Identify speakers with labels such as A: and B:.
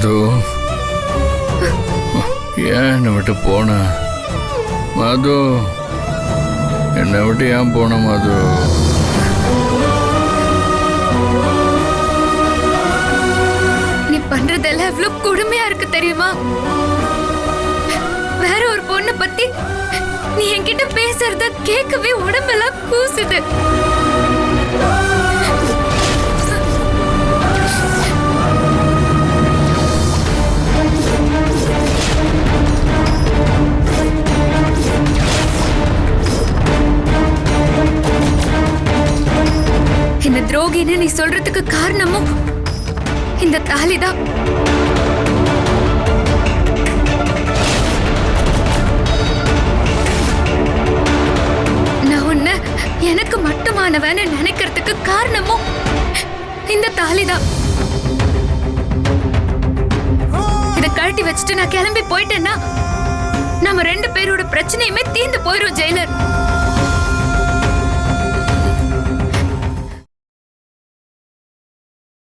A: மது, ஏன் என்னை விட்டு போன? மது, என்னை விட்டு ஏன் போன மது?
B: நீ பண்றதெல்லாம் எவ்வளவு கொடுமையா இருக்கு தெரியுமா? வேற ஒரு பொண்ணை பத்தி நீ என்கிட்ட பேசுறத கேட்கவே உடம்பெல்லாம் கூசுது. இந்த துரோகின்னு நீ சொல்றதுக்கு காரணமும் இந்த தாலிதான். நான் உன்னை எனக்கு மட்டுமானவன்னு நினைக்கிறதுக்கு காரணமும் இந்த தாலிதான். இத கழட்டி வச்சுட்டு நான் கிளம்பி போயிட்டேன்னா நம்ம 2 பேரோட பிரச்சனையுமே தீர்ந்து போயிரும் ஜெயிலர்.